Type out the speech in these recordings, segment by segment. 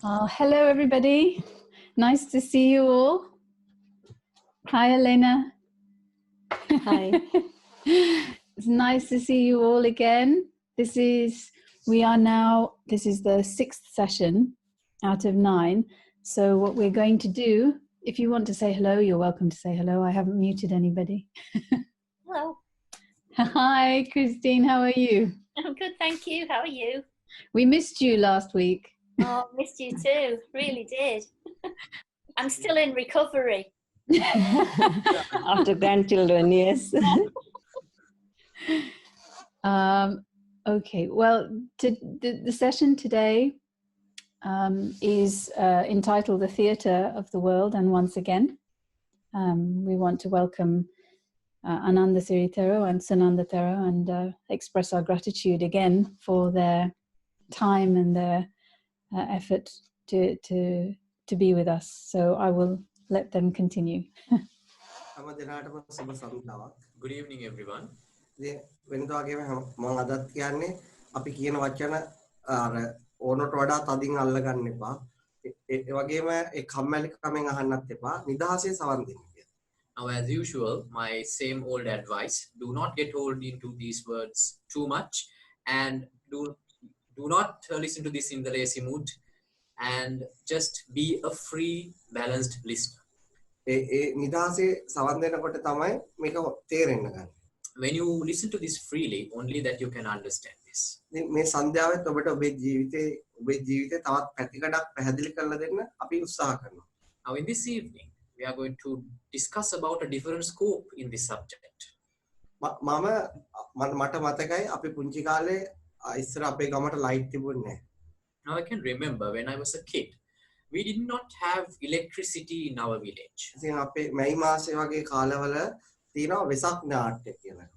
Hello, everybody. Nice to see you all. Hi, Elena. Hi. It's nice to see you all again. This is the 6th session out of 9. So what we're going to do, if you want to say hello, you're welcome to say hello. I haven't muted anybody. Hello. Hi, Christine. How are you? I'm good, thank you. How are you? We missed you last week. Oh, missed you too. Really did. I'm still in recovery. After grandchildren, yes. Okay, well, the session today is entitled The Theatre of the World, and once again, we want to welcome Anandasiri Thero and Sundanda Thero and express our gratitude again for their time and their effort to be with us. So I will let them continue. Good evening, everyone. ඕනට වඩා තදින් අල්ල ගන්න එපා. ඒ වගේම ඒ කම්මැලිකමෙන් අහන්නත් එපා. නිදහසේ සවන් දෙන්න කියලා. Now, as usual, my same old advice: do not get hold into these words too much, and do not listen to this in the lazy mood, and just be a free, balanced listener. ඒ නිදහසේ සවන් දෙනකොට තමයි මේක තේරෙන්න ගන්න. When you listen to this freely, only that you can understand this. මේ සන්ධ්‍යාවෙත් ඔබට ඔබේ ජීවිතේ තවත් පැතිකඩක් පැහැදිලි කරලා දෙන්න අපි උත්සාහ කරනවා. Now, in this evening, we are going to discuss about a different scope in this subject. මට මතකයි අපි පුංචි කාලේ ඉස්සර අපේ ගමට ලයිට් තිබුණේ නැහැ. Now, I can remember when I was a kid, we did not have electricity in our village. ඉතින් අපේ මැයි මාසේ වගේ කාලවල තියෙනවා වෙසක් නාට්‍ය කියලා.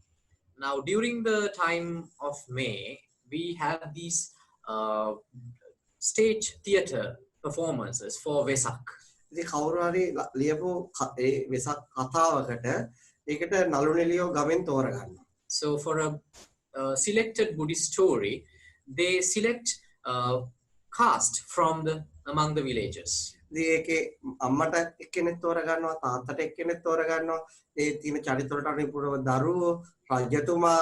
Now, during the time of May, we have these stage theatre performances for Vesak. ඉතින් කවුරු හරි ලියපු ඒ වෙසක් කතාවකට ඒකට නළු නිළියෝ ගමෙන් තෝරගන්නවා. So, for a selected Buddhist story, they select cast from among the villagers. ඉතින් ඒකේ අම්මට එක්කෙනෙක් තෝරගන්නවා, තාත්තට එක්කෙනෙක් තෝරගන්නවා. ඒ තියෙන චරිතවලට අනුකූලව දරුවෝ, රජතුමා,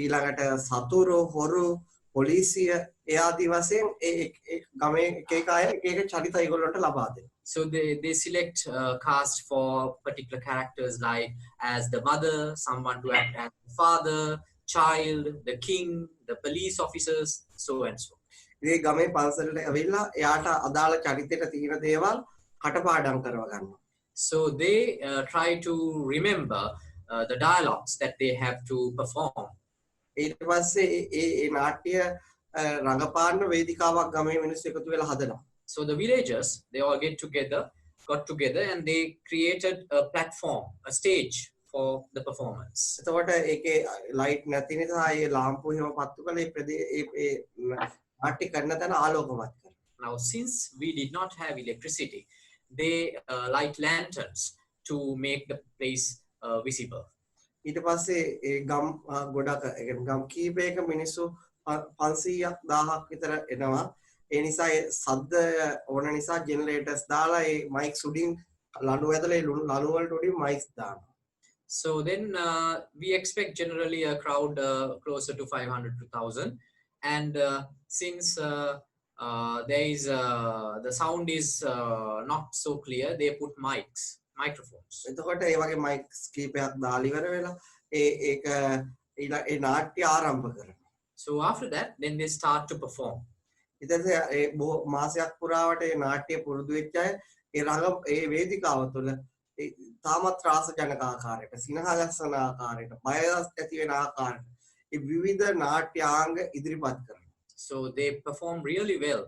ඊළඟට සතුරු, හොරු, පොලිසිය ඒ ආදි වශයෙන් ඒ ගමේ එක අය එක චරිත ඒගොල්ලන්ට ලබා දෙනවා. So they select cast for particular characters like as the mother, someone to act as the father, child, the king, the police officers, so and so. ඒ ගමේ පන්සලට ඇවිල්ලා එයාට අදාළ චරිතයට තියෙන දේවල් කටපාඩම් කරව ගන්නවා. So they try to remember the dialogues that they have to perform. ඊට පස්සේ ඒ නාට්‍ය රංගපාන වේදිකාවක් ගමේ මිනිස්සු එකතු වෙලා හදනවා. So the villagers, they all got together and they created a platform, a stage for the performance. එතකොට ඒකේ ලයිට් නැති නිසා ඒ ලාම්පු එහෙම පත්තු කරලා ඒ නාට්‍ය කරන තැන ආලෝකමත් කරනවා. Now, since we did not have electricity, they light lanterns to make the place visible. ඊට පස්සේ ඒ ගම් ගොඩක් ගම් කීපයක මිනිස්සු 500ක් 1000ක් විතර එනවා. ඒ නිසා ඒ සද්ද ඕන නිසා ජෙනරේටර්ස් දාලා ඒ මයික්ස් උඩින් ලණු ඇදලා ඒ ලණු වලට උඩින් මයික්ස් දානවා. So then we expect generally a crowd closer to 500 to 1000, and since there is the sound is not so clear, they put microphones. එතකොට ඒ වගේ මයික්ස් කීපයක් දාලා ඉවර වෙලා ඒක ඒ නාට්‍ය ආරම්භ කරනවා. So after that, then they start to perform. ඊට ඒ මාසයක් පුරාවට ඒ නාට්‍ය පුරුදු වෙච්ච අය ඒ වේදිකාව තුළ තාමත් රාසජනක ආකාරයට, සිනහගස්සන ආකාරයට, බය ඇති වෙන ආකාරයට ඒ විවිධ නාට්‍යාංග ඉදිරිපත් කරනවා. So they perform really well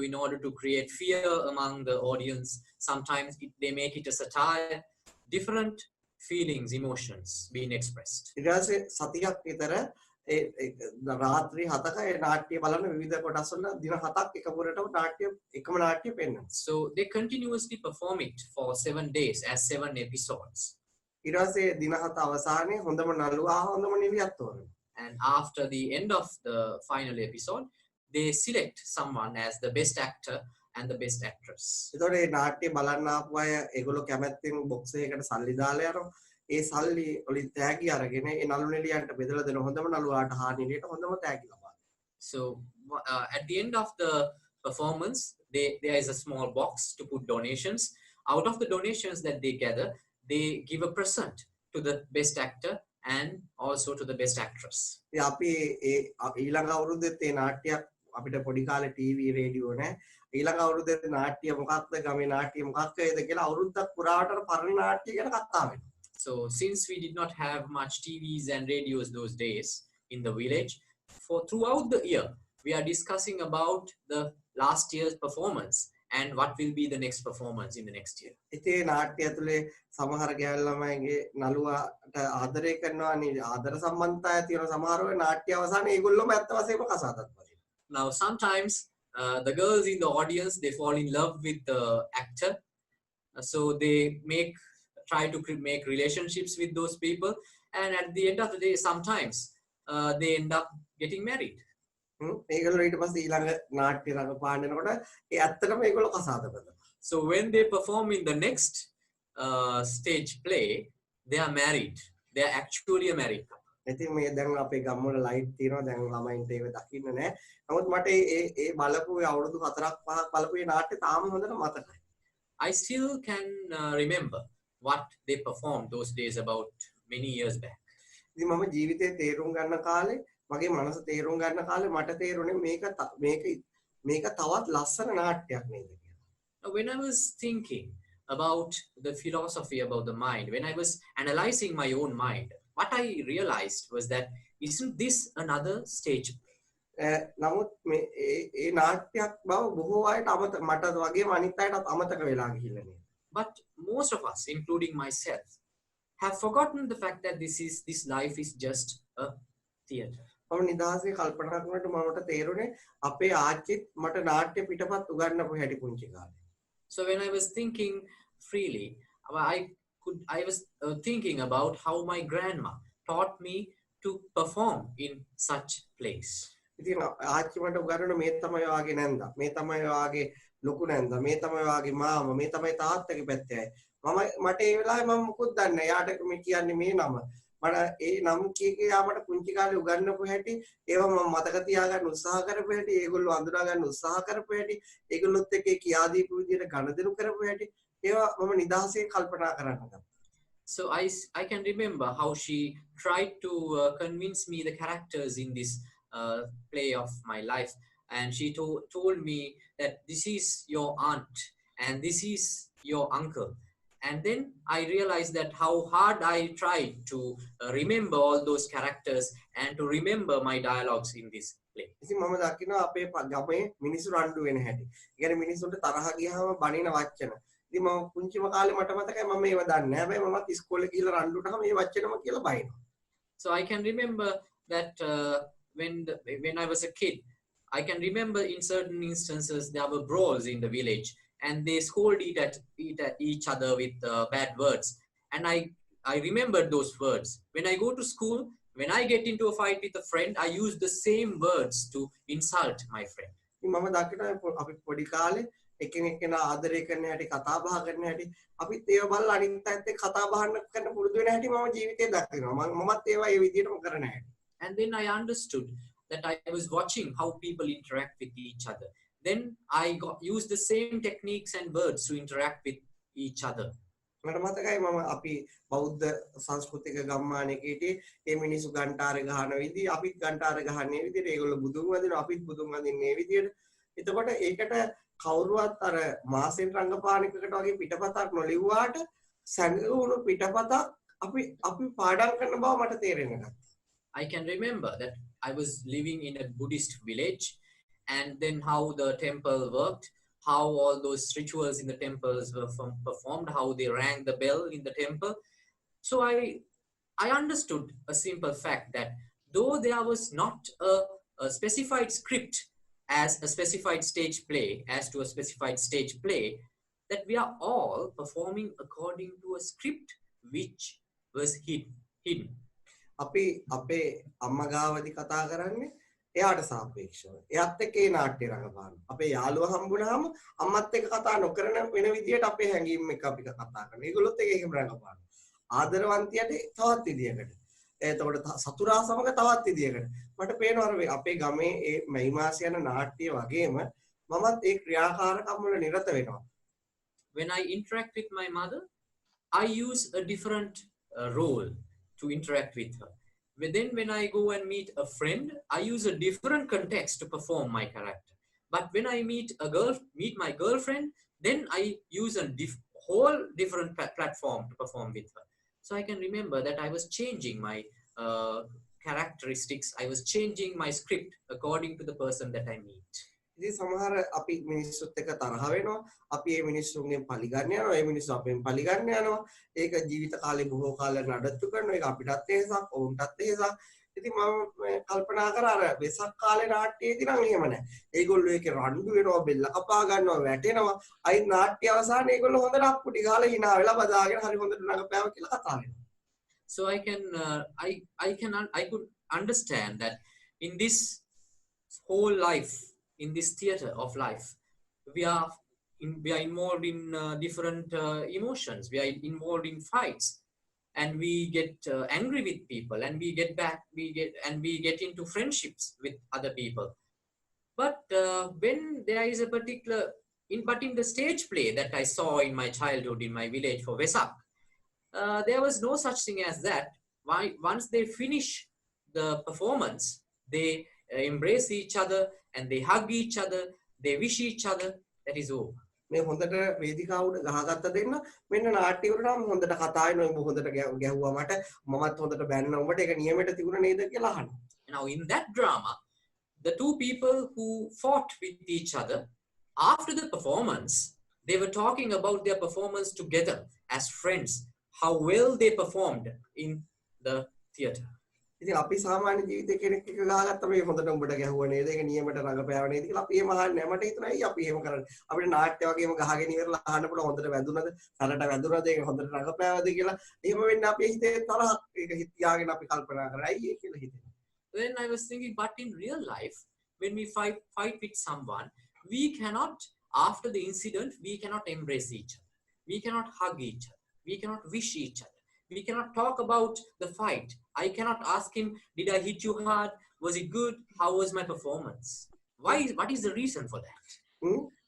in order to create fear among the audience. Sometimes they make it a satire, different feelings, emotions being expressed. ඊට පස්සේ සතියක් විතර රාත්‍රී 7ක ඒ නාට්‍ය බලන විවිධ කොටස් වල දින 7ක් එකම නාට්‍ය පෙන්වනවා. So they continuously perform it for 7 days as 7 episodes. ඊට පස්සේ දින 7 අවසානයේ හොඳම නළුවා හොඳම නිලියක් තෝරනවා. And after the end of the final episode, they select someone as the best actor and the best actress. ඒතකොට මේ නාට්‍ය බලන්න ආපු අය ඒගොල්ලෝ කැමැත්තෙන් බොක්ස් එකකට සල්ලි දාලා යනවා. ඒ සල්ලි වලින් තෑගි අරගෙන ඒ නළු නිලියන්ට බෙදලා දෙන හොඳම නළුවාට හා නිලියට හොඳම තෑගි ලබා. So at the end of the performance, there is a small box to put donations. Out of the donations that they gather, they give a present to the best actor and also to the best actress. ඉතින් අපි ඒ ඊළඟ අවුරුද්දේ ඒ නාට්‍යයක් අපිට පොඩි කාලේ TV radio නැහැ. ඊළඟ අවුරුද්දේ නාට්‍ය මොකක්ද ගමේ නාට්‍ය මොකක් වේද කියලා අවුරුද්දක් පුරාවට පරණ නාට්‍ය ගැන කතා වෙනවා. So since we did not have much TVs and radios those days in the village, throughout the year we are discussing about the last year's performance and what will be the next performance in the next year. ඉතින් නාට්‍ය ඇතුලේ සමහර ගෑල් ළමයිගේ නළුවාට ආදරය කරනවා නේ ආදර සම්බන්ධතාවය තියෙන සමහර වෙලාවට නාට්‍ය අවසානයේ ඒගොල්ලොම ඇත්ත වශයෙන්ම කසාදත් වදිනවා. Now sometimes the girls in the audience, they fall in love with the actor, so they try to make relationships with those people, and at the end of the day sometimes they end up getting married. ඒගොල්ලෝ ඊට පස්සේ ඊළඟ නාට්‍ය රඟපානනකොට ඒ ඇත්තටම ඒගොල්ලෝ කසාද බඳිනවා. So when they perform in the next stage play, they are married. They are actually a married couple. ඉතින් මේ දැන් අපේ ගම්වල ලයිට් තියෙනවා දැන් ළමයින්ට ඒක දකින්න නෑ. නමුත් මට ඒ බලපු අවුරුදු 4ක් 5ක් බලපු මේ නාට්‍ය තාම හොඳට මතකයි. I still can remember what they performed those days about many years back. ඉතින් මම ජීවිතේ තේරුම් ගන්න කාලේ මගේ මනස තේරුම් ගන්න කාලේ මට තේරුනේ මේක තවත් ලස්සන නාට්‍යයක් නේද කියලා. When I was thinking about the philosophy about the mind, when I was analyzing my own mind, what I realized was that isn't this another stage? නමුත් මේ නාට්‍යයක් බව බොහෝ අයට මට වගේම අනිත් අයටත් අමතක වෙලා ගිහිල්ලා නේද. But most of us, including myself, have forgotten the fact that this life is just a theater. මම නිදහසේ කල්පනා කරනකොට මට තේරුනේ අපේ ආච්චිත් මට නාට්‍ය පිටපත් උගන්වපු හැටි පුංචි කාලේ. So when I was thinking freely, I was thinking about how my grandma taught me to perform in such place. ඉතින් ආච්චි මට උගන්වන මේ තමයි වාගේ නැන්දා, මේ තමයි වාගේ ලොකු නැන්දා, මේ තමයි වාගේ මාමා, මේ තමයි තාත්තගේ පැත්තේ අය. මට ඒ වෙලාවේ මම මුකුත් දන්නේ නැහැ. යාට මේ කියන්නේ මේ නම. මට ඒ නම් කීකේ යාමට පුංචි කාලේ උගන්වපු හැටි, ඒවා මම මතක තියාගන්න උත්සාහ කරපු හැටි, ඒගොල්ලෝ අඳුනා ගන්න උත්සාහ කරපු හැටි, ඒගොල්ලොත් එක්ක කියා දීපු විදියට ගණදෙනු කරපු හැටි, ඒවා මම නිදහසේ කල්පනා කරන්න ගත්තා. So I can remember how she tried to convince me the characters in this play of my life, and she told me that this is your aunt and this is your uncle. And then I realized that how hard I tried to remember all those characters and to remember my dialogues in this play. ඉතින් මම දකිනවා අපේ ගමේ මිනිස්සු රණ්ඩු වෙන හැටි. ඒ කියන්නේ මිනිස්සුන්ට තරහ ගියාම බනින වචන. ඉතින් මම පුංචිම කාලේ මට මතකයි මම මේව දන්නේ නැහැ. හැබැයි මමත් ඉස්කෝලේ ගිහලා රණ්ඩුටම මේ වචනම කියලා බයිනවා. So I can remember that when I was a kid, I can remember in certain instances there were brawls in the village, and they scold at each other with bad words. And I remembered those words. When I go to school, when I get into a fight with a friend, I use the same words to insult my friend. මම දකිනවා අපි පොඩි කාලේ එකිනෙකා ආදරය කරන හැටි කතා බහ කරන හැටි අපිත් ඒව බලලා අනිත් අයත් එක්ක කතා බහ කරන්න පුරුදු වෙන හැටි මම ජීවිතේ දකිනවා. මමත් ඒවා ඒ විදිහටම කරන හැටි. And then I understood that I was watching how people interact with each other. Then I used the same techniques and words to interact with each other. මට මතකයි මම අපි බෞද්ධ සංස්කෘතික ගම්මානයක හිටියේ ඒ මිනිස්සු ගන්ටාර ගහන විදිහ අපිත් ගන්ටාර ගහන්නේ විදිහට ඒගොල්ලෝ බුදුන් වදිනවා අපිත් බුදුන් වදින්නේ මේ විදිහට. එතකොට ඒකට කවුරුවත් අර මාසෙන් රංගපාන එකකට වගේ පිටපතක් නොලිව්වාට සංගුණ පිටපතක් අපි පාඩම් කරන බව මට තේරෙන්න ගත්තා. I can remember that I was living in a Buddhist village, and then how the temple worked, how all those rituals in the temples were performed, how they rang the bell in the temple. So I understood a simple fact that though there was not a specified script as a specified stage play, that we are all performing according to a script which was hidden. අපි අපේ අම්මා ගාවදී කතා කරන්නේ එයාට සාපේක්ෂව. එයාත් එක්ක ඒ නාට්‍ය රඟපාන. අපේ යාළුවා හම්බුනහම අම්මත් එක්ක කතා නොකරන වෙන විදියට අපේ හැඟීම් එක අපි කතා කරනවා. ඒගොල්ලොත් එක්ක එහෙම රඟපාන. ආදරවන්තියට තවත් විදියකට. එතකොට සතුරා සමග තවත් විදියකට. මට පේනවා අපේ ගමේ ඒ මැයිමාස යන නාට්‍ය වගේම මමත් ඒ ක්‍රියාකාරකම් වල නිරත වෙනවා. When I interact with my mother, I use a different role to interact with her. But then when I go and meet a friend, I use a different context to perform my character. But when I meet my girlfriend, then I use a whole different platform to perform with her. So I can remember that I was changing my characteristics. I was changing my script according to the person that I meet. ඉතින් සමහර අපි මිනිස්සුත් එක්ක තරහ වෙනවා. අපි මේ මිනිස්සුන්ගෙන් පරිගන්න යනවා. මේ මිනිස්සු අපෙන් පරිගන්න යනවා. ඒක ජීවිත කාලේ බොහෝ කාලයක් නඩත්තු කරනවා. ඒක අපිටත් එහෙසක්, ඔවුන්ටත් එහෙසක්. ඉතින් මම කල්පනා කරා අර වෙසක් කාලේ නාට්‍යයේදී නම් එහෙම නැහැ. ඒගොල්ලෝ ඒකේ රණ්ඩු වෙනවා, බෙල්ල කපා ගන්නවා, වැටෙනවා. අයි නාට්‍ය අවසානයේ ඒගොල්ලෝ හොඳට අප්පුටි ගාලා hina වෙලා බදාගෙන හරි හොඳට නගපෑව කියලා කතා වෙනවා. So I could understand that in this whole life, in this theater of life, we are involved in different emotions. We are involved in fights, and we get angry with people, and we get into friendships with other people. But when there is a particular in the stage play that I saw in my childhood in my village for Vesak, there was no such thing as that. Once they finish the performance, they embrace each other and they hug each other, they wish each other. That is all. මේ හොඳට වේදිකාවට ගහගත්ත දෙන්න මෙන්න නාට්‍ය වල නම් හොඳට කතා වෙනවා ඔබ හොඳට ගැහුවා මට මමත් හොඳට බැන්න උඹට ඒක නියමයට තිබුණා නේද කියලා අහනවා. Now in that drama, the two people who fought with each other, after the performance, they were talking about their performance together as friends, how well they performed in the theater. ඉතින් අපි සාමාන්‍ය ජීවිතේ කෙනෙක් එක ගහගත්ත මේ හොඳට උඹට ගැහුවා නේද ඒක නියමයට රඟපෑව නේද කියලා අපි එහෙම අහන්නේ නැහැ. මට හිතුණා අයිය අපි එහෙම කරන්නේ. අපිට නාට්‍ය වගේම ගහගෙන ඉවරලා අහන්න පුළුවන් හොඳට වැදුනද, සරට වැදුනද, ඒක හොඳට රඟපෑවද කියලා. එහෙම වෙන්නේ අපේ හිතේ තරහක් ඒක හිතියාගෙන අපි කල්පනා කරා අයියේ කියලා හිතෙනවා. Then I was thinking, but in real life, when we fight with someone, we cannot, after the incident, we cannot embrace each other. We cannot hug each other. We cannot wish each other. We cannot talk about the fight. I cannot ask him, did I hit you hard? Was it good? How was my performance? What is the reason for that?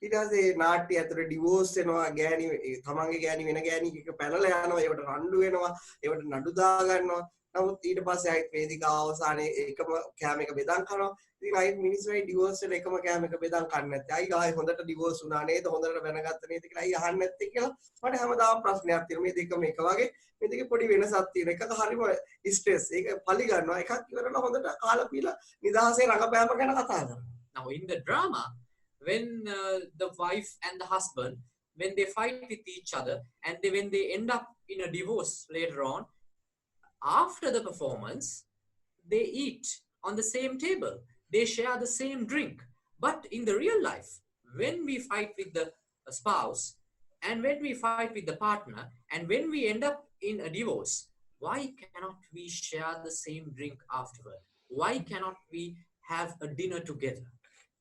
ඊට පස්සේ නාට්‍ය ඇතුලේ divorce වෙනවා ගෑණි තමන්ගේ ගෑණි වෙන ගෑණි එක පැනලා යනවා ඒවට රණ්ඩු වෙනවා ඒවට නඩු දා ගන්නවා නමුත් ඊට පස්සේ ආයෙත් වේදිකාව අවසානයේ එකම කැම එක බෙදන් කරනවා ඉතින් ආයෙත් මිනිස්සු ඒ ඩිවෝස් වෙන එකම කැම එක බෙදන් කන්නේ නැත්තේ අයි ආයෙ හොඳට ඩිවෝස් වුණා නේද හොඳට බැනගත්ත නේද කියලා අයි අහන්නේ නැත්තේ කියලා මට හැමදාම ප්‍රශ්නයක් තියෙනවා මේ දෙකම එක වගේ මේ දෙකේ පොඩි වෙනසක් තියෙන එකක හරිම ස්ට්‍රෙස් ඒක පලි ගන්නවා එකක් ඉවරලා හොඳට කාලා පීලා නිදහසේ රඟපෑම ගැන කතා කරනවා. Now in the drama, when the wife and the husband, when they fight with each other and when they end up in a divorce later on, after the performance, they eat on the same table. They share the same drink. But in the real life, when we fight with the spouse and when we fight with the partner and when we end up in a divorce, why cannot we share the same drink afterward? Why cannot we have a dinner together?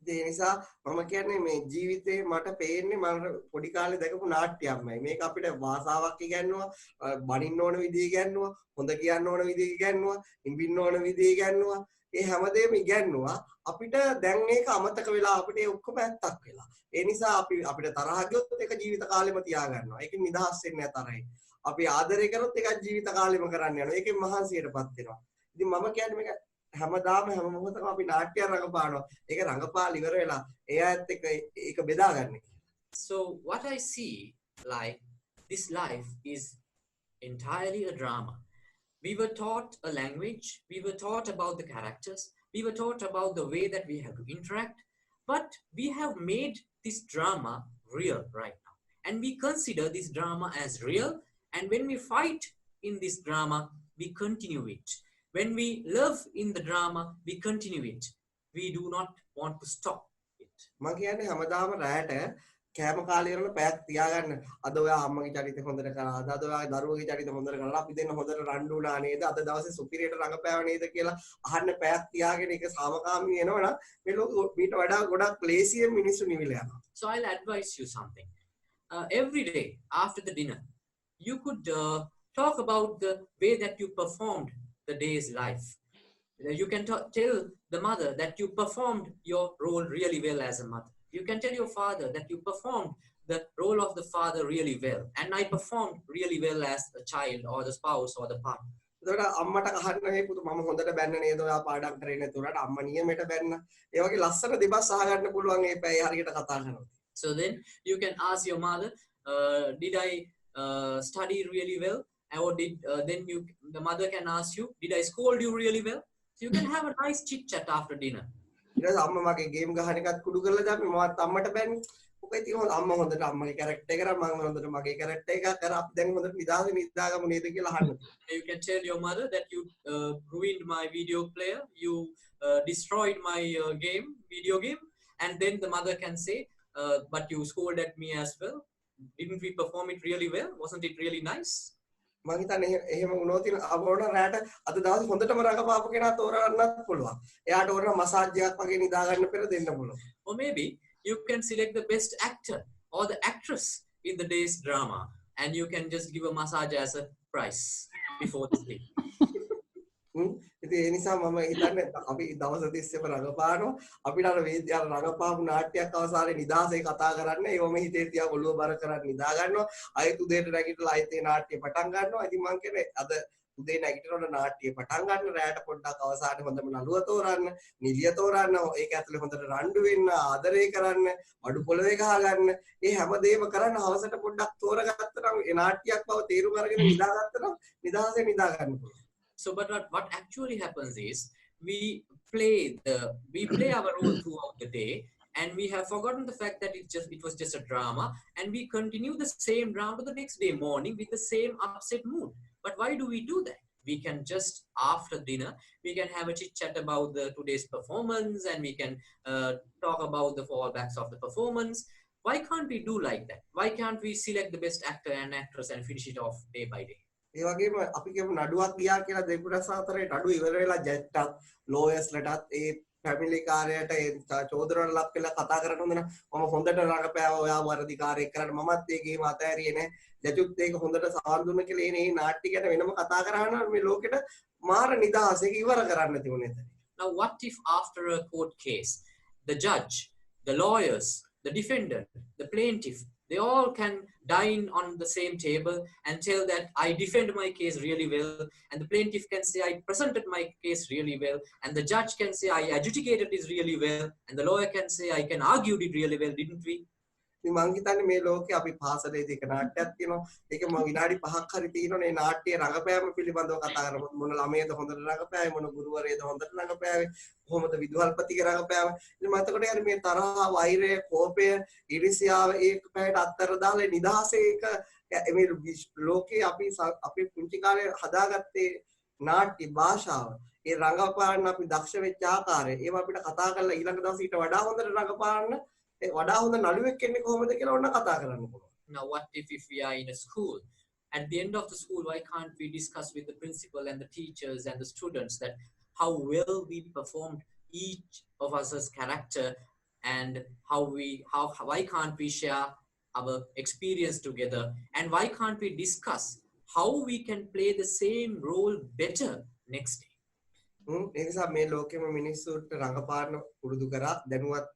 ඒ නිසා මම කියන්නේ මේ ජීවිතේ මට පේන්නේ මම පොඩි කාලේ දැකපු නාට්‍යයක්මයි. මේක අපිට භාෂාවක් ඉගෙනනවා, බණින්න ඕන විදිහ ඉගෙනනවා, හොඳ කියන්න ඕන විදිහ ඉගෙනනවා, ඉඹින්න ඕන විදිහ ඉගෙනනවා. ඒ හැමදේම ඉගෙනනවා. අපිට දැන් මේක අමතක වෙලා අපිට ඒ ඔක්කොම ඇත්තක් වෙලා. ඒ නිසා අපිට තරහ ගියොත් ඒක ජීවිත කාලෙම තියා ගන්නවා. ඒකෙන් නිදහස් වෙන්නේ නැහැ තරහින්. අපි ආදරය කරොත් ඒක ජීවිත කාලෙම කරන්න යනවා. ඒකෙන් මහන්සියටපත් වෙනවා. ඉතින් මම කියන්නේ මේක හැමදාම හැම මොහොතකම අපි නාට්‍ය රඟපානවා. ඒක රඟපාල ඉවර වෙලා එයාත් එක්ක ඒක බෙදා ගන්න. So what I see, like, this life is entirely a drama. We were taught a language, we were taught about the characters, we were taught about the way that we have to interact, but we have made this drama real right now. And we consider this drama as real, and when we fight in this drama, we continue it. When we love in the drama, we continue it. We do not want to stop it. මම කියන්නේ හැමදාම රැයට කෑම කාලේ වල පැයක් තියාගන්න. අද ඔයා අම්මගේ චරිතය හොඳට කරා. අද ඔයාගේ දරුවගේ චරිතය හොඳට කරලා අපි දෙන්න හොඳට රණ්ඩු වුණා නේද? අද දවසේ සුපිරියට රඟපෑව නේද කියලා අහන්න පැයක් තියාගෙන ඒක සාමකාමී වෙනවනම් මේ ලෝකෙ මීට වඩා ගොඩක් ලේසියෙන් මිනිස්සු නිවිල යනවා. So I'll advise you something. Every day after the dinner, you could talk about the way that you performed the day's life. You can tell the mother that you performed your role really well as a mother. You can tell your father that you performed the role of the father really well. And I performed really well as a child or the spouse or the partner. එතකොට අම්මට කහන්න මේ පුතු මම හොඳට බැන්න නේද ඔයා පාඩම් කරේ නැතුණාට අම්මා නියමයට බැන්න. ඒ වගේ ලස්සන දෙබස් අහගන්න පුළුවන් මේ පැය හරියට කතා කරනවා. So then you can ask your mother, did I study really well? Or then the mother can ask you, did I scold you really well? So you can have a nice chit chat after dinner. ඊට පස්සේ අම්මා මගේ game ගහන එකත් කුඩු කරලා දාපි මමත් අම්මට බැන්නේ. ඔක ඉතින් අම්මා හොඳට අම්මගේ කැරක්ටර් එක කරා මම හොඳට මගේ කැරක්ටර් එක කරා අපි දැන් හොඳට නිදාගමු නේද කියලා අහන්න. You can tell your mother that you ruined my video player, you destroyed my video game, and then the mother can say, but you scolded me as well. Didn't we perform it really well? Wasn't it really nice? මම හිතන්නේ එහෙම වුණොත් අපෝන රැට අද දවස් හොඳටම රඟපාපු කෙනා තෝරගන්නත් පුළුවන්. එයාට ඕන මසාජ් එකක් වගේ නිදා ගන්න පෙර දෙන්න පුළුවන්. Or maybe you can select the best actor or the actress in the day's drama and you can just give a massage as a prize before the sleep. ඉතින් ඒ නිසා මම හිතන්නේ අපි දවස් 30ම රඟපානවා. අපිට අර වේදිකාව රඟපාපු නාට්‍යයක් අවසානයේ නිදාසේ කතා කරන්නේ ඒවම හිතේ තියා ඔළුව බර කරන් නිදා ගන්නවා. ආයෙත් උදේට නැගිටලා ආයෙත් ඒ නාට්‍ය පටන් ගන්නවා. ඉතින් මං කියන්නේ අද උදේ නැගිටිනකොට නාට්‍ය පටන් ගන්න රැයට පොඩ්ඩක් අවසානයේ හොඳම නළුව තෝරන්න, නිලිය තෝරන්න, ඒක ඇතුලේ හොඳට රණ්ඩු වෙන්න, ආදරය කරන්න, අඩු පොළවේ ගහ ගන්න. ඒ හැමදේම කරන්න හවසට පොඩ්ඩක් තෝරගත්තා නම් ඒ නාට්‍යයක් බව තේරුම් අරගෙන නිදාගත්තා නම් නිදාසේ නිදා ගන්න පුළුවන්. So, but what actually happens is we play our role throughout the day, and we have forgotten the fact that it was just a drama, and we continue the same drama the next day morning with the same upset mood. But why do we do that? We can just after dinner we can have a chit chat about today's performance, and we can talk about the fallbacks of the performance. Why can't we do like that? Why can't we select the best actor and actress and finish it off day by day? ඒ වගේම අපි කියමු නඩුවක් ගියා කියලා දෙපුරස් අතරේ නඩුව ඉවර වෙලා ජජ්ටත් ලෝයර්ස්ලටත් ඒ ෆැමිලි කාර්යයට ඒ චෝදනවල ලක් වෙලා කතා කරන හොඳ මම හොඳට රඟපෑවා ඔයා වරදිකාරයෙක් කරන්න මමත් ඒකේම අතෑරියේ නැහැ ජජුත් ඒක හොඳට සාන් දුන්න කියලා එනේ මේ නාට්‍ය ගැන වෙනම කතා කරා නම් මේ ලෝකෙට මාර නිදහස ඒක ඉවර කරන්න තිබුණේ එතන. Now what if after a court case the judge, the lawyers, the defendant, the plaintiff, they all can dine on the same table and tell that I defend my case really well, and the plaintiff can say I presented my case really well, and the judge can say I adjudicated it really well, and the lawyer can say I can argue it really well, didn't we? ඉතින් මං හිතන්නේ මේ ලෝකේ අපි පාසලේදී එක නාට්‍යයක් තියෙනවා. ඒක මම විනාඩි 5ක් හරි තියෙනවනේ. මේ නාට්‍යයේ රඟපෑම පිළිබඳව කතා කරමු. මොන ළමයේද හොඳට රඟපෑවේ, මොන ගුරුවරයෙක්ද හොඳට රඟපෑවේ, කොහොමද විදුහල්පතිගේ රඟපෑව. ඉතින් මම එතකොට යන්නේ මේ තරහ, වෛරය, කෝපය, ඊර්ෂ්‍යාව ඒක පැයට අත්තර දාලා නිදහසේ ඒක මේ ලෝකේ අපි පුංචි කාලේ හදාගත්තේ නාට්‍ය භාෂාව. ඒ රඟපාන්න අපි දක්ෂ වෙච්ච ආකාරය ඒව අපිට කතා කරලා ඊළඟ දවසේ ඊට වඩා හොඳට රඟපාන්න වඩා හොඳ නළුවෙක් වෙන්නේ කොහොමද කියලා ඔන්න කතා කරන්න පුළුවන්. Now what if we are in a school? At the end of the school, why can't we discuss with the principal and the teachers and the students that how well we performed each of us as character, and why can't we share our experience together, and why can't we discuss how we can play the same role better next day? ඒ නිසා මේ ලෝකෙම මිනිස්සුන්ට රඟපාන්න පුරුදු කරා දැනුවත්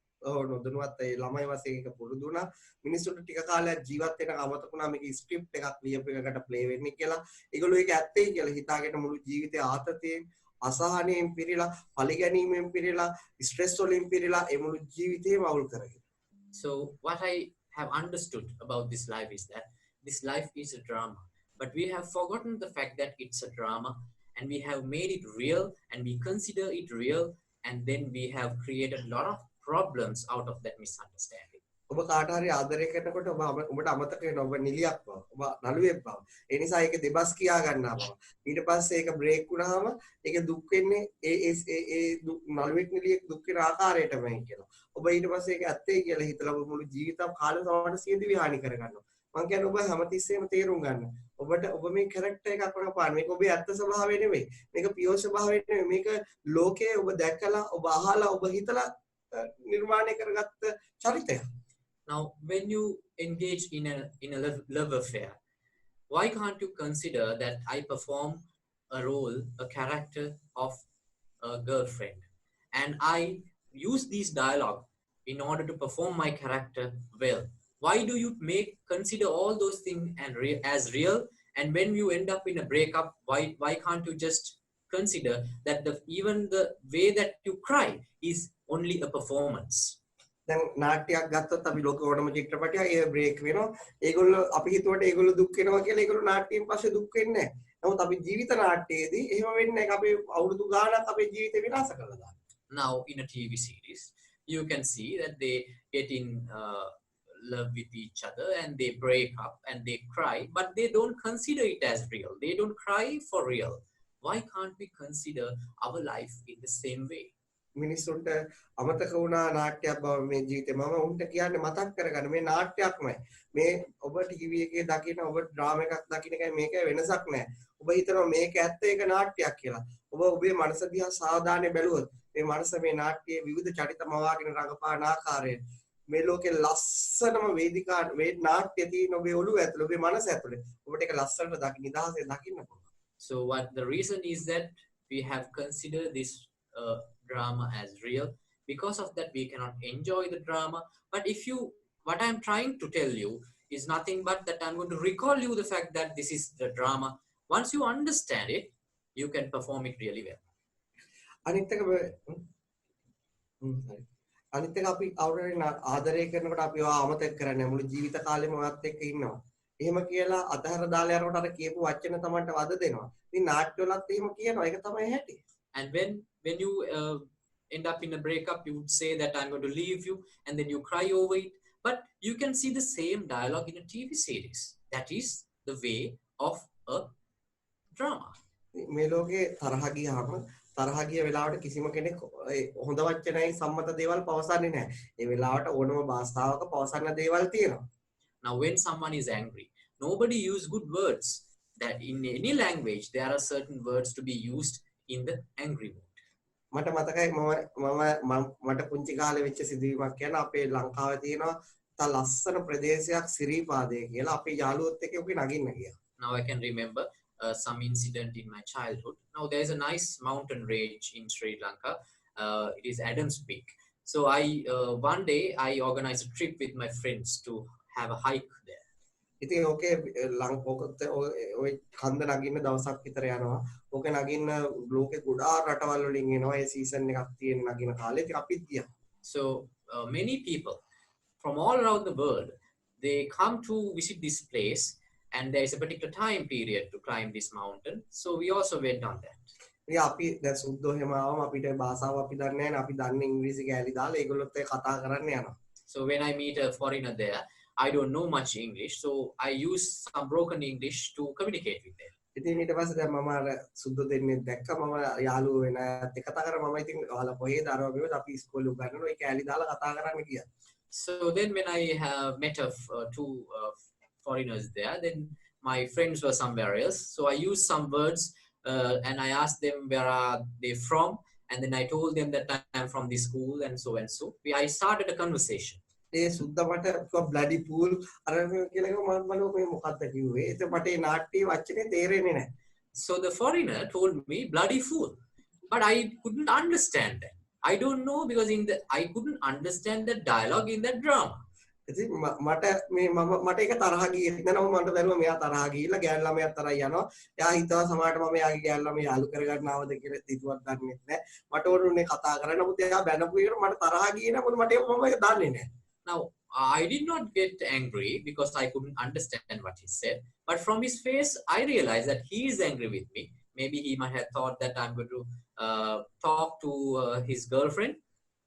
නොදැනුවත් ඒ ළමයි වශයෙන් එක පුරුදු වුණා මිනිස්සුන්ට ටික කාලයක් ජීවත් වෙන අමතකුණා මේක ස්ක්‍රිප්ට් එකක් ලියපු එකකට ප්ලේ වෙන්නේ කියලා ඒගොල්ලෝ ඒක ඇත්තයි කියලා හිතාගෙන මුළු ජීවිතේ ආතතියෙන් අසහනයෙන් පිරීලා පරිගැනීමෙන් පිරීලා ස්ට්‍රෙස් වලින් පිරීලා ඒ මුළු ජීවිතේම අවුල් කරගෙන. So what I have understood about this life is that this life is a drama, but we have forgotten the fact that it's a drama, and we have made it real, and we consider it real, and then we have created a lot of problems out of that misunderstanding. ඔබ කාට හරි ආදරය කරනකොට ඔබට අමතක වෙනවා ඔබ නිලියක් බව. ඔබ නළුවෙක් බව. ඒ නිසා ඒක දෙබස් කියා ගන්නවා බව. ඊට පස්සේ ඒක බ්‍රේක් වුණාම ඒක දුක් වෙන්නේ ඒ නළුවෙක් නිලියෙක් දුක් වෙන ආකාරයටමයි කියලා. ඔබ ඊට පස්සේ ඒක ඇත්තයි කියලා හිතලා ඔබ මුළු ජීවිතම කාලෙම සමහරට සියදිවි හානි කරගන්නවා. මම කියන්නේ ඔබ හැමතිස්සෙම තේරුම් ගන්න. ඔබ මේ කැරක්ටර් එකක් වරපාන. මේක ඔබේ ඇත්ත ස්වභාවය නෙවෙයි. මේක පියෝර් ස්වභාවය නෙවෙයි. මේක ලෝකයේ ඔබ දැකලා ඔබ අහලා ඔබ හිතලා නිර්මාණය කරගත්ත චරිතයක්. Now, when you engage in a love affair, why can't you consider that I perform a role, a character of a girlfriend, and I use this dialogue in order to perform my character well? Why do you consider all those things as real? And when you end up in a breakup, why can't you just consider that even the way that you cry is only a performance? දැන් නාට්‍යයක් ගත්තොත් අපි ලෝක ඕනම චිත්‍රපටයක් ඒ break වෙනවා. ඒගොල්ලෝ අපි හිතුවට ඒගොල්ලෝ දුක් වෙනවා කියලා ඒගොල්ලෝ නාට්‍යයෙන් පස්සේ දුක් වෙන්නේ නැහැ. නමුත් අපි ජීවිත නාට්‍යයේදී එහෙම වෙන්නේ නැහැ. අපි අවුරුදු ගාණක් අපේ ජීවිතේ විනාශ කරලා දානවා. Now, in a TV series, you can see that they get in love with each other and they break up and they cry, but they don't consider it as real. They don't cry for real. Why can't we consider our life in the same way? මිනිස්සුන්ට අමතක වුණා නාට්‍යයක් බව මේ ජීවිතේ මම උන්ට කියන්නේ මතක් කරගන්න මේ නාට්‍යයක්මයි මේ ඔබ ටීවී එකේ දකින ඔබ ඩ්‍රාමා එකක් දකින එකයි මේක වෙනසක් නැහැ ඔබ හිතනවා මේක ඇත්ත ඒක නාට්‍යයක් කියලා ඔබ ඔබේ මනස දිහා සාවධානයෙන් බැලුවොත් මේ මනස මේ නාට්‍යයේ විවිධ චරිත මවාගෙන රඟපාන ආකාරය මේ ලෝකේ ලස්සනම වේදිකා මේ නාට්‍ය තියෙන ඔබේ ඔළුව ඇතුළේ ඔබේ මනස ඇතුළේ ඔබට ඒක ලස්සනට දකින්න නිදහසේ දකින්න පුළුවන්. So what the reason is that we have considered this drama as real. Because of that, we cannot enjoy the drama. But what I'm trying to tell you is nothing but that I'm going to recall you the fact that this is the drama. Once you understand it, you can perform it really well. අනිත් එක අපි අවුරුද්දේ ආදරය කරනකොට අපි ඔය අමතක කරන්නේ මුළු ජීවිත කාලෙම ඔයත් එක්ක ඉන්නවා. එහෙම කියලා අතහැර දාලා යනකොට අර කියපු වචන තමන්ට වද දෙනවා. ඉතින් නාට්‍යවලත් එහෙම කියනවා. ඒක තමයි හැටි. And when you end up in a breakup, you would say that I'm going to leave you, and then you cry over it. But you can see the same dialogue in a TV series. That is the way of a drama. මේ ලෝකේ තරහ ගිය වෙලාවට කිසිම කෙනෙක් හොඳ වචනයි සම්මත දේවල් පවසන්නේ නැහැ. ඒ වෙලාවට ඕනම භාෂාවක පවසන්න දේවල් තියෙනවා. Now when someone is angry, nobody use good words. That in any language there are certain words to be used in the angry mood. මට මතකයි මට පුංචි කාලේ වෙච්ච සිදුවීමක් කියන අපේ ලංකාවේ තියෙනවා තා ලස්සන ප්‍රදේශයක් සිරිපාදේ කියලා අපේ යාළුවොත් එක්ක ඔකේ නගින්න ගියා. Now I can remember some incident in my childhood. Now there is a nice mountain range in Sri Lanka. It is Adams Peak. So one day I organized a trip with my friends to have a hike there. ඉතින් ඕකේ ඔය කන්ද නගින්න දවසක් විතර යනවා. ඕක නගින්න ලෝකේ ගොඩාක් රටවල් වලින් එනවා. ඒ සීසන් එකක් තියෙන නගින කාලේ ඉතින් අපිත් ගියා. So many people from all around the world they come to visit this place and there is a particular time period to climb this mountain. So we also went on that. ඉතින් අපි දැන් සුද්ධෝ එහෙම ආවම අපිට භාෂාව අපි දන්නේ නැහැ. අපි දන්නේ ඉංග්‍රීසි කෑලි දාලා ඒගොල්ලොත් එක්ක කතා කරන්න යනවා. So when I meet a foreigner there, I don't know much English, so I use some broken English to communicate with them. ඉතින් ඊට පස්සේ දැන් මම අර සුද්ධ දෙන්නේ දැක්ක මම යාළුවෝ වෙන ඇත්ත කතා කරා මම ඉතින් ඔයාලා කොහෙද අරව මෙවද අපි ඉස්කෝලේ උගන්වනවා ඒ කෑලි දාලා කතා කරන්න කියලා. So then when I have met two foreigners there, then my friends were somewhere else, so I used some words and I asked them where are they from, and then I told them that I am from this school and so and so. I started a conversation. ඒ සුද්ධ මට bloody pool අර කියලා මම මේ මොකක්ද කිව්වේ ඒක මට ඒ නාට්‍ය වචනේ තේරෙන්නේ නැහැ. So the foreigner told me bloody fool, but I couldn't understand that. I don't know because I couldn't understand the dialogue in that drama. ඉතින් මට ඒක තරහ ගියේ නැත්නම් මට බැලුවා මෙයා තරහ ගිහිල්ලා ගෑනු ළමයා තරහ යනවා. එයා හිතවා සමහරට මම එයාගේ ගෑනු ළමයා යාළු කරගන්නවද කියලා හිතුවක් දන්නේ නැහැ. මට ඕනුනේ කතා කරන්න. නමුත් එයා බැනපු එකට මට තරහ ගියේ නැහැ. මොකද මට ඒක දන්නේ නැහැ. Now, I did not get angry because I couldn't understand what he said. But from his face, I realized that he is angry with me. Maybe he might have thought that I'm going to talk to his girlfriend.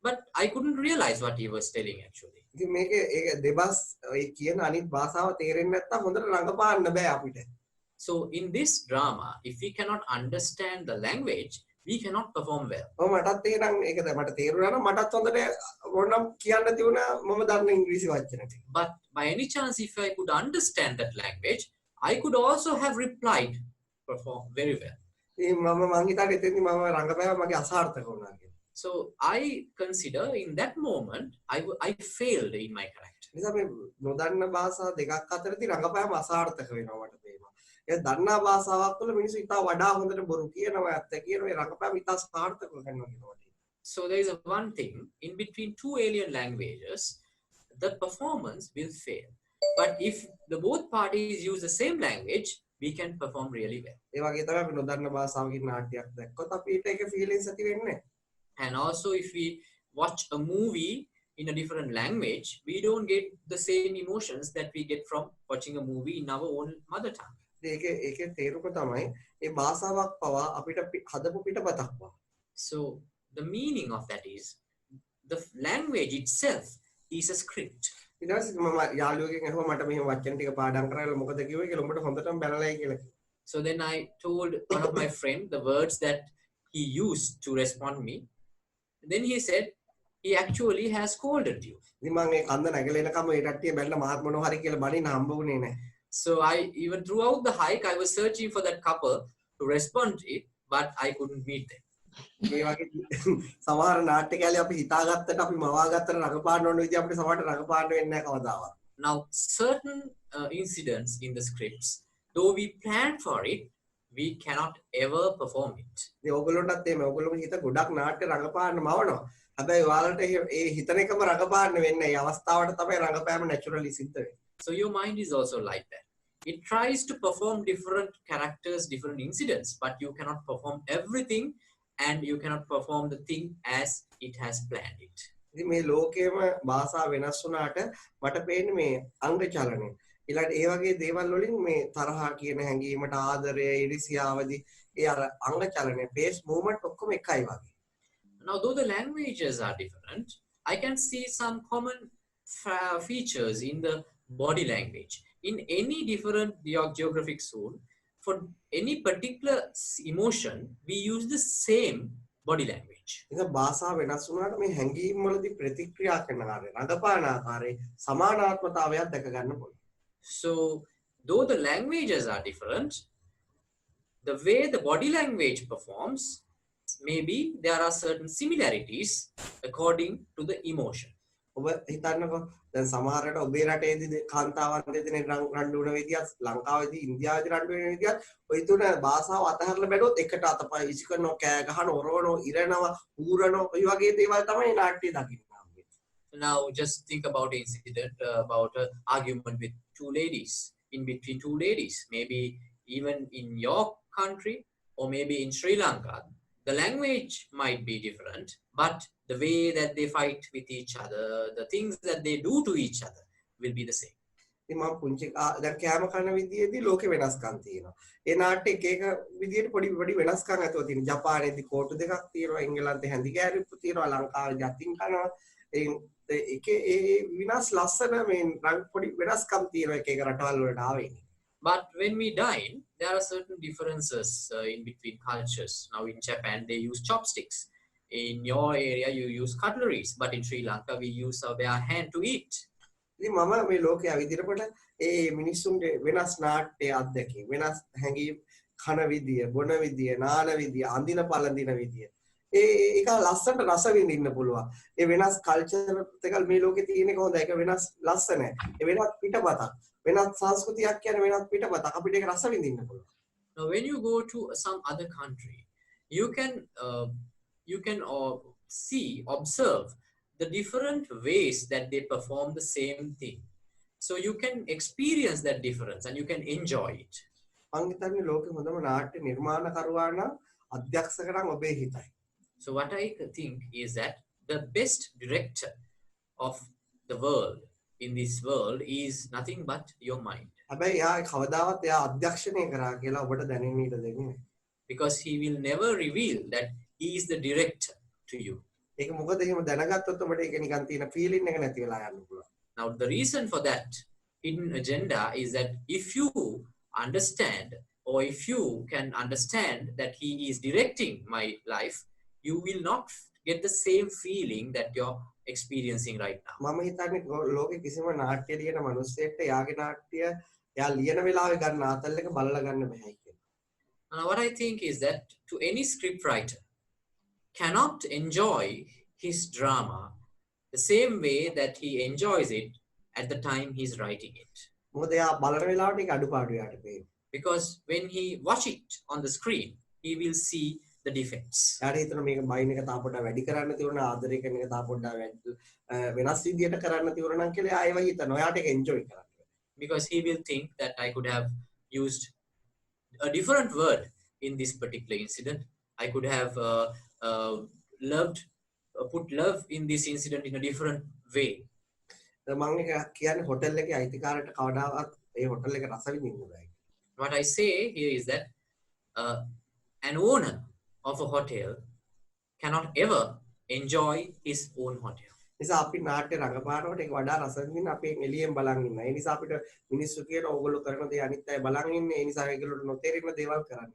But I couldn't realize what he was telling actually. ඉතින් මේකේ ඒක දෙබස් ඔය කියන අනිත් භාෂාව තේරෙන්නේ නැත්නම් හොඳට රඟපාන්න බෑ අපිට. So in this drama, if we cannot understand the language, we cannot perform well. ඔව් මටත් තේරෙනම් ඒක මට තේරුණා නම් මටත් හොඳට ඕනම් කියන්න තියුණා මම දන්න ඉංග්‍රීසි වචන ටික. But by any chance, if I could understand that language, I could also have replied perform very well. ඉතින් මං හිතාට එතෙන්දි මම රඟපෑවා මගේ අසාර්ථක වුණා කියලා. So I consider in that moment, I failed in my character. නිසා මේ නොදන්න භාෂා දෙකක් අතරදී රඟපෑම අසාර්ථක වෙනවා මට තේරෙනවා. ඒ දන්නා භාෂාවක් තුළ මිනිස්සු ඉතා වඩා හොඳට බොරු කියනවා ඇත්ත කියනවා ඒ රඟපෑම ඉතා සාර්ථකව කරනවා කියනවා. So there is one thing, in between two alien languages, the performance will fail. But if the both parties use the same language, we can perform really well. ඒ වගේ තමයි අපි නොදන්න භාෂාවකින් නාට්‍යයක් දැක්කොත් අපිට ඒක ෆීලිංස් ඇති වෙන්නේ. And also if we watch a movie in a different language, we don't get the same emotions that we get from watching a movie in our own mother tongue. ඒකේ තේරුම තමයි ඒ භාෂාවක් පවා අපිට හදපු පිටපතක් වගේ. So the meaning of that is the language itself is a script. ඊට පස්සේ මම යාළුවෙක්ගෙන් අහුවා මට මෙහෙම වචන ටික පාඩම් කරලා මොකද කිව්වේ කියලා උඹට හොඳටම බැලලායි කියලා. So then I told one of my friends the words that he used to respond me. Then he said he actually has scolded you. ඉතින් මම ඒ කන්ද නැගලෙනකම ඒ කට්ටිය බැලලා මාත් මොනවා හරි කියලා බණින්න හම්බ වුණේ නැහැ. So I even throughout the hike I was searching for that couple to respond to it, but I couldn't meet them. මේ වගේ සමහර නාට්‍ය කැලේ අපි හිතාගත්තට අපි මවාගත්තට රඟපාන්න ඕන විදිහ අපිට සමහරට රඟපාන්න වෙන්නේ නැහැ කවදාවත්. Now certain incidents in the scripts, though we planned for it, we cannot ever perform it. ඉතින් ඕගොල්ලන්ටත් එමේ ඕගොල්ලෝගේ හිත ගොඩක් නාට්‍ය රඟපාන්න මවනවා. හැබැයි ඔයාලට ඒ හිතන එකම රඟපාන්න වෙන්නේ. ඒ අවස්ථාවට තමයි රඟපෑම naturally සිද්ධ වෙන්නේ. So your mind is also like that. It tries to perform different characters, different incidents, but you cannot perform everything and you cannot perform the thing as it has planned it. ඉතින් මේ ලෝකයේම භාෂා වෙනස් වුණාට මට පේන්නේ මේ අංග චලනය. ඊළඟට ඒ වගේ දේවල් වලින් මේ තරහ කියන හැඟීමට ආදරය, ඉරිසියාවදී ඒ අර අංග චලනය, face movement ඔක්කොම එකයි වගේ. Now though the languages are different, I can see some common features in the body language. In any different geographic zone, for any particular emotion, we use the same body language. ඉතින් භාෂා වෙනස් වුණාට මේ හැඟීම් වලදී ප්‍රතික්‍රියා කරන ආකාරය, රඟපාන ආකාරයේ සමානාත්මතාවයක් දැක ගන්න පුළුවන්. So though the languages are different, the way the body language performs, maybe there are certain similarities according to the emotion. ඔබ හිතන්නකෝ දැන් සමහරට ඔබේ රටේදී කාන්තාවන් දෙදෙනෙක් රණ්ඩු වෙන විදියත් ලංකාවේදී ඉන්දියාවේදී රණ්ඩු වෙන විදියත් ඔය තුන භාෂාව අතහැරලා බැලුවොත් එකට අතපය විසිකරනවා කෑ ගහනවා ඔරවනවා ඉරනවා ඌරනවා ඔය වගේ දේවල් තමයි නාට්‍යය දකින්නේ. Now just think about an incident about an argument with two ladies, in between two ladies, maybe even in your country or maybe in Sri Lanka. The language might be different, but the way that they fight with each other, the things that they do to each other will be the same. ඉතින් මම පුංචි දැන් කෑම කන විදියේදී ලෝකේ වෙනස්කම් තියෙනවා. ඒ නාට්‍ය එක එක විදියට පොඩි වෙනස්කම් ඇතුව තියෙනවා. ජපානයේදී කෝටු දෙකක් තියෙනවා, එංගලන්තේ හැඳි කෑරිප්පු තියෙනවා, ලංකාවේ ජතින් කනවා. ඒකේ ඒ විනාශ ලස්සන මේ පොඩි වෙනස්කම් තියෙනවා එක එක රටවල් වලට ආවේ. But when we dine, there are certain differences in between cultures. Now in Japan, they use chopsticks. In your area, you use cutleries. But in Sri Lanka, we use our bare hand to eat. ඉතින් මම මේ ලෝකයේ විදිරකොට ඒ මිනිස්සුන්ගේ වෙනස් නාට්‍ය අත්දැකීම්, වෙනස් හැඟීම්, කන විදිය, බොන විදිය, නාන විදිය, අඳින පළඳින විදිය. ඒක ලස්සනට රස විඳින්න පුළුවන්. ඒ වෙනස් කල්චර් එකල් මේ ලෝකේ තියෙන එක හොඳයි. ඒක වෙනස් ලස්සනයි. ඒ වෙනස් පිටපතක්. වෙනත් සංස්කෘතියක් කියන වෙනත් පිටපතක් අපිට ඒක රස විඳින්න පුළුවන්. Now when you go to some other country, you can observe the different ways that they perform the same thing. So you can experience that difference and you can enjoy it. මං හිතන්නේ ලෝකෙ හොඳම නාට්‍ය නිර්මාණකරුවා නම් අධ්‍යක්ෂකයන් ඔබේ හිතයි. So what I think is that the best director of the world in this world is nothing but your mind. හැබැයි යා කවදාවත් එයා අධ්‍යක්ෂණය කරා කියලා ඔබට දැනෙන්න ඉඩ දෙන්නේ නැහැ. Because he will never reveal that he is the director to you. ඒක මොකද එහෙම දැනගත්තොත් ඔබට ඒක නිකන් තියෙන ෆීලින් එක නැති වෙලා යන්න පුළුවන්. Now the reason for that hidden agenda is that if you understand, or if you can understand that he is directing my life, you will not get the same feeling that you're experiencing right now. මම හිතන්නේ ලෝකේ කිසිම නාට්‍ය ලියන මිනිස්සෙක්ට යාගේ නාට්‍ය යා ලියන වෙලාවේ ගන්න ආතල් එක බලලා ගන්න බෑ කියලා. Now what I think is that to any script writer cannot enjoy his drama the same way that he enjoys it at the time he's writing it. මොකද යා බලන වෙලාවට ඒක අඩුපාඩු යාට පේනවා. Because when he watch it on the screen, he will see the defects. යාට හිතන මේක බයින් එක තාපොඩ්ඩක් වැඩි කරන්න තියුණා ආදරය කරන එක තාපොඩ්ඩක් වෙනස් විදියට කරන්න තියුණා නම් කියලා ආයෙම හිතනවා. යාට ඒක එන්ජොයි කරන්න. Because he will think that I could have used a different word in this particular incident. I could have put love in this incident in a different way. මම කියන්නේ හොටල් එකේ අයිතිකාරට කවදාවත් ඒ හොටල් එක රස විඳින්න බෑ. What I say here is that an owner of a hotel cannot ever enjoy his own hotel. නිසා අපි නාට්‍ය රඟපානකොට ඒක වඩා රස විඳින්න අපි එළියෙන් බලන් ඉන්නවා. ඒ නිසා අපිට මිනිස්සු කියන ඕගොල්ලෝ කරන දේ අනිත් අය බලන් ඉන්නේ. ඒ නිසා ඒගොල්ලොන්ට නොතේරෙන දේවල් කරන්න.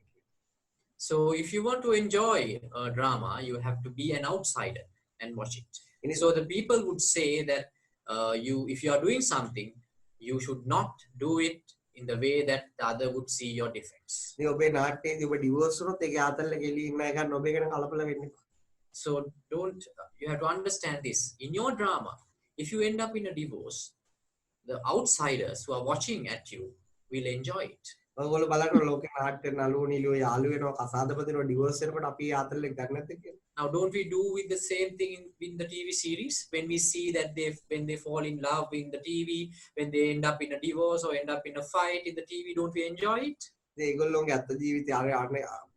So if you want to enjoy a drama, you have to be an outsider and watch it. And so the people would say that if you are doing something, you should not do it in the way that the other would see your defects. මේ ඔබේ නාට්‍යයේදී ඔබ ඩිවෝර්ස් වුණොත් ඒක ආතල් එක එළිය ඉන්න එක ගන්න ඔබ ගැන කලබල වෙන්න එපා. So you have to understand this. In your drama, if you end up in a divorce, the outsiders who are watching at you will enjoy it. ඔයගොල්ලෝ බලන්න ලෝකේ නාට්‍ය නළුවෝ නිලියෝ යාළු වෙනවා කසාදපතිනෝ ඩිවෝර්ස් වෙනකොට අපි ආතල් එක ගන්න නැද්ද කියලා. Now don't we do with the same thing in the TV series when we see that when they fall in love in the TV, when they end up in a divorce or end up in a fight in the TV, don't we enjoy it? ඒගොල්ලෝගේ අත්ත ජීවිතය අර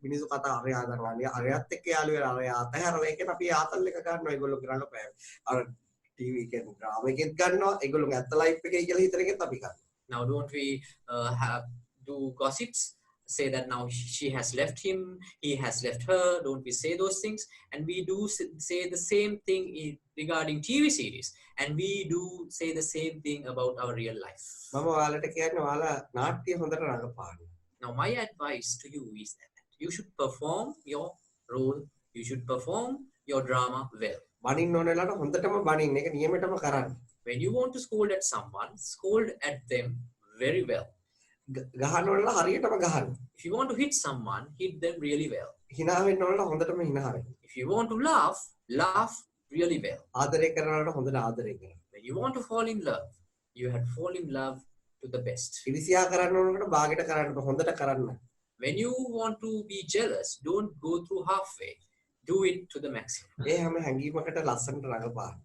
මිනිස්සු කතා අර ආදරවන්නේ අරයත් එක්ක යාළු වෙලා අර අතහැරලා ඒකෙන් අපි ආතල් එක ගන්නවා ඒගොල්ලෝගේ රඟපෑම. අර TV එකෙන් ඩ්‍රාමා එකෙත් ගන්නවා ඒගොල්ලෝගේ අත්ත ලයිෆ් එකේ කියලා හිතන එකත් අපි ගන්නවා. Now don't we do gossips, say that now she has left him, he has left her, don't we say those things? And we do say the same thing regarding TV series, and we do say the same thing about our real life. මම ඔයාලට කියන්නේ ඔයාලා නාට්‍ය හොඳට රඟපාන්න. Now my advice to you is that you should perform your role, you should perform your drama well. බනින්න ඕන වෙලාවට හොඳටම බනින්න ඒක නියමෙටම කරන්න. When you want to scold at someone, scold at them very well. ගහන්න ඕන වෙලාව හරියටම ගහන්න. If you want to hit someone, hit them really well. hina වෙන්න ඕන වෙලාව හොඳටම hina වෙන්න. If you want to laugh, laugh really well. ආදරය කරන වෙලාවට හොඳට ආදරය කරන්න. When you want to fall in love, you have to fall in love to the best. ඉරිසියා කරන්න ඕනකට භාගයට කරන්න හොඳට කරන්න. When you want to be jealous, don't go through halfway. Do it to the maximum. ඒ හැම හැඟීමකට ලස්සනට රඟපාන්න.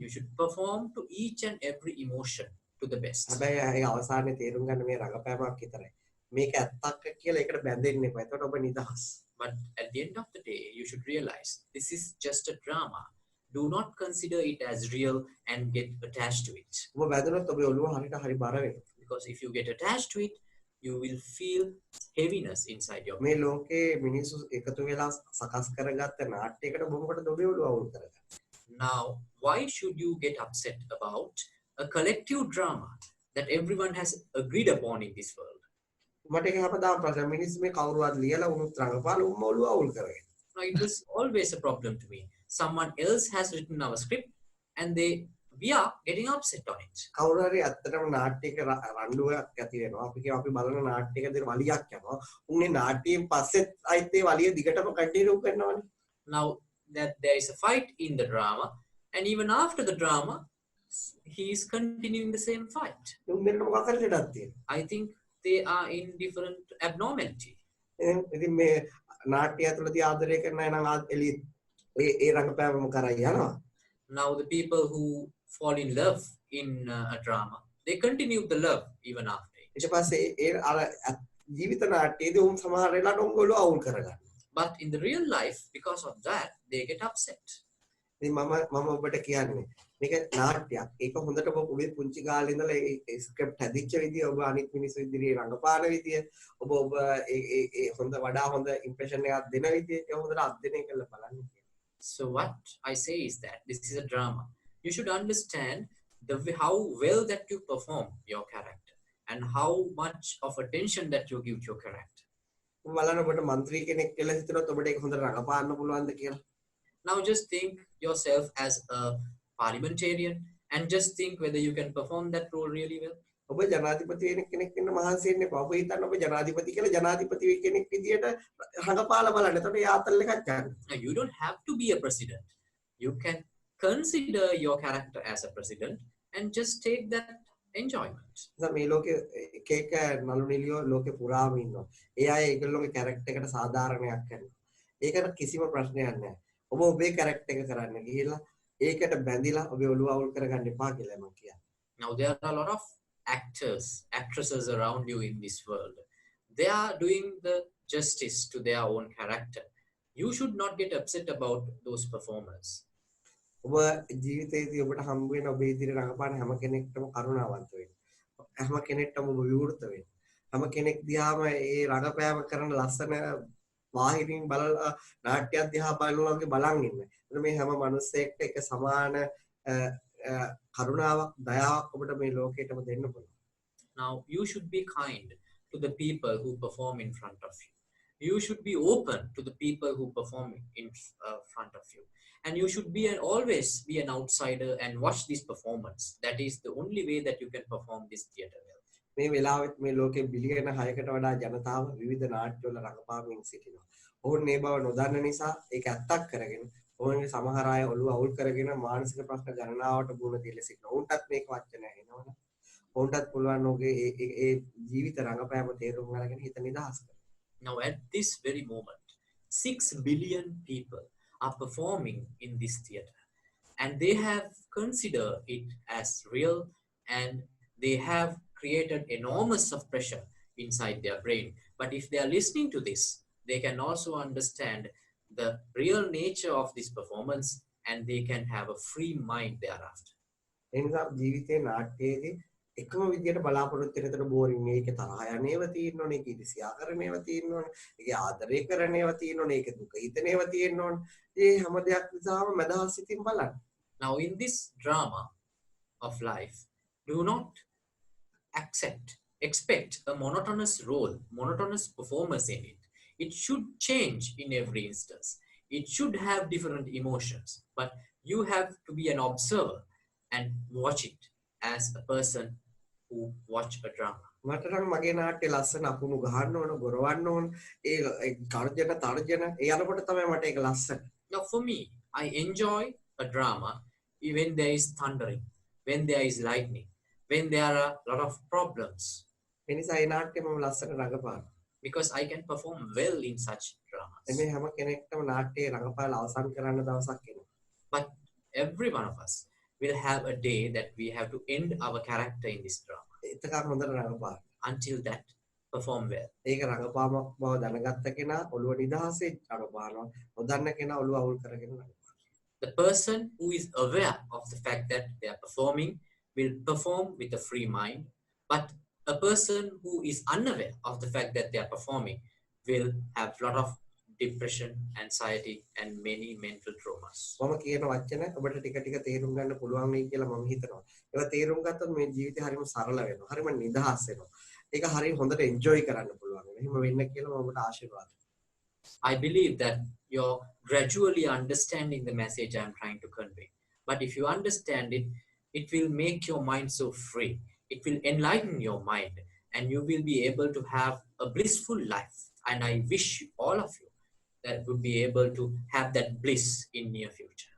You should perform to each and every emotion to the best. හැබැයි ඒ අවසානයේ තේරුම් ගන්න මේ රඟපෑමක් විතරයි. මේක ඇත්තක් කියලා ඒකට බැඳෙන්න එපා. එතකොට ඔබ නිදහස්. But at the end of the day, you should realize this is just a drama. Do not consider it as real and get attached to it. ඔබ බැඳුනොත් ඔබේ ඔළුව හරියට හරි බර වෙනවා. Because if you get attached to it, you will feel heaviness inside your මේ ලෝකේ මිනිස්සු එකතු වෙලා සකස් කරගත්ත නාට්‍යයකට ඔබ මොකටද ඔබේ ඔළුව අවුල් කරගන්නේ? Now, why should you get upset about a collective drama that everyone has agreed upon in this world? මට ඒක හැමදාම ප්‍රශ්න මිනිස්සු මේ කවුරුවත් ලියලා උනුත් රඟපාලා උම්ම ඔළුව අවුල් කරගෙන. Now, it was always a problem to me. Someone else has written our script and we are getting upset on it. කවුරු හරි ඇත්තටම නාට්‍යයක රණ්ඩුවක් ඇති වෙනවා. අපි කියමු අපි බලන නාට්‍යයකදී වලියක් යනවා. උන්නේ නාට්‍යයෙන් පස්සෙත් ආයිත් ඒ වලිය දිගටම continue කරනවානේ. Now that there is a fight in the drama, and even after the drama, he is continuing the same fight. උන්දේට මොකක් හරි ලඩක් තියෙනවා. I think they are in different abnormality. ඉතින් මේ නාට්‍ය ඇතුළතදී ආදරය කරන අය නම් එළිය ඒ රඟපෑමම කරා යනවා. Now the people who fall in love in a drama, they continue the love even after it. ඊට පස්සේ ඒ අර ජීවිත නාට්‍යයේදී උන් සමහර වෙලාවට උන්ගොල්ලෝ අවුල් කරගන්නවා. But in the real life, because of that, they get upset. ඉතින් මම ඔබට කියන්නේ මේක නාට්‍යයක්. ඒක හොඳට ඔබ පුංචි කාලේ ඉඳලා ඒ ස්ක්‍රිප්ට් හැදිච්ච විදිය ඔබ අනිත් මිනිස්සු ඉදිරියේ රඟපාන විදිය ඔබ ඒ හොඳ වඩා හොඳ ඉම්ප්‍රෙෂන් එකක් දෙන විදිය ඒක හොඳට අධ්‍යයනය කරලා බලන්න. So what I say is that this is a drama. You should understand how well that you perform your character and how much of attention that you give to your character. බලන්න ඔබට മന്ത്രി කෙනෙක් කියලා හිතනොත් ඔබට ඒක හොඳට රඟපාන්න පුළුවන්ද කියලා. Now just think yourself as a parliamentarian and just think whether you can perform that role really well. ඔබ ජනාධිපති වෙන කෙනෙක් වෙන්න මහන්සි වෙන්න එපා. ඔබ හිතන්න ඔබ ජනාධිපති කියලා ජනාධිපති කෙනෙක් විදියට රඟපාලා බලන්න. එතකොට ඒ ආතල් එකක් ගන්න. Now you don't have to be a president. You can consider your character as a president and just take that enjoyment. දැන් මේ ලෝකේ එක එක නළු නිලියෝ ලෝකේ පුරාම ඉන්නවා. ඒ අය ඒගොල්ලෝගේ කැරක්ටර් එකට සාධාරණයක් කරනවා. ඒකට කිසිම ප්‍රශ්නයක් නැහැ. ඔබ ඔබේ කැරක්ටර් එක කරන්න ගිහිල්ලා ඒකට බැඳිලා ඔබේ ඔළුව අවුල් කරගන්න එපා කියලා මම කියන්නේ. Now there are a lot of actors, actresses around you in this world. They are doing the justice to their own character. You should not get upset about those performers. ඔබ ජීවිතයේදී ඔබට හම්බ වෙන ඔබේ ඉදිරිය රඟපාන හැම කෙනෙක්ටම කරුණාවන්ත වෙන්න. හැම කෙනෙක්ටම ඔබ විවෘත වෙන්න. හැම කෙනෙක් දිහාම ඒ රඟපෑම කරන ලස්සන වාහිනියෙන් බලලා නාට්‍යයක් දිහා බලනවා වගේ බලන් ඉන්න. මේ හැම මිනිස්සෙක්ට එක සමාන කරුණාවක් දයාවක් ඔබට මේ ලෝකෙටම දෙන්න පුළුවන්. Now you should be kind to the people who perform in front of you. You should be open to the people who perform in front of you. And you should always be an outsider and watch this performance. That is the only way that you can perform this theatre well. මේ වෙලාවෙත් මේ ලෝකෙ බිලියන 6කට වඩා ජනතාව විවිධ නාට්‍යවල රඟපාමින් සිටිනවා. ඔවුන් මේ බව නොදන්න නිසා ඒක ඇත්තක් කරගෙන ඔවුන්ගේ සමහර අය ඔළුව අවුල් කරගෙන මානසික ප්‍රශ්න ගණනාවට මුහුණ දීලා සිටිනවා. ඔවුන්ටත් මේක වචන ඇහෙනවනේ. ඔවුන්ටත් පුළුවන් ඔහුගේ ඒ ජීවිත රඟපෑම තේරුම් අරගෙන හිත නිදහස් කරගන්න. Now at this very moment, 6 billion people are performing in this theatre, and they have considered it as real, and they have created enormous of pressure inside their brain. But if they are listening to this, they can also understand the real nature of this performance, and they can have a free mind thereafter. එනිසා ජීවිතේ නාට්‍යයේදී එකම විදියට බලාපොරොත්තු වෙන තර boring මේකේ තරහ යන්නේව තියෙන්න ඕනේ, ඒකේ ඉරිසියා කරන්නේව තියෙන්න ඕනේ, ඒකේ ආදරය කරන්නේව තියෙන්න ඕනේ, ඒකේ දුක හිතන්නේව තියෙන්න ඕනේ. මේ හැම දෙයක් නිසාම මදහස් සිතින් බලන්න. Now in this drama of life, do not expect a monotonous role, monotonous performance in it. It should change in every instance. It should have different emotions, but you have to be an observer and watch it as a person who watch a drama. මට නම් මගේ නාට්‍ය ලස්සන අකුණු ගහන්න ඕන, ගොරවන්න ඕන, ඒ තර්ජන ඒ අරකට තමයි මට ඒක ලස්සන. Now for me, I enjoy a drama when there is thundering, when there is lightning, when there are a lot of problems. එනිසා ඒ නාට්‍ය මම ලස්සන රඟපානවා. Because I can perform well in such dramas. මේ හැම කෙනෙක්ටම නාට්‍යයේ රඟපාලා අවසන් කරන්න දවසක් එනවා. But every one of us will have a day that we have to end our character in this drama. එතකන් හොඳට රඟපාන්න. Until that, perform well. ඒක රඟපාමක් බව දැනගත්ත කෙනා ඔළුව නිදහසේ රඟපානවා. නොදන්න කෙනා ඔළුව අවුල් කරගෙන රඟපානවා. The person who is aware of the fact that they are performing will perform with a free mind, but a person who is unaware of the fact that they are performing will have a lot of depression, anxiety, and many mental traumas. මම කියන වචන ඔබට ටික ටික තේරුම් ගන්න පුළුවන් වෙයි කියලා මම හිතනවා. ඒවා තේරුම් ගත්තොත් මේ ජීවිතේ හරිම සරල වෙනවා. හරිම නිදහස් වෙනවා. ඒක හරිය හොඳට එන්ජොයි කරන්න පුළුවන්. එහෙම වෙන්න කියලා මම ඔබට ආශිර්වාද. I believe that you're gradually understanding the message I'm trying to convey. But if you understand it, it will make your mind so free. It will enlighten your mind, and you will be able to have a blissful life. And I wish all of you that would be able to have that bliss in near future.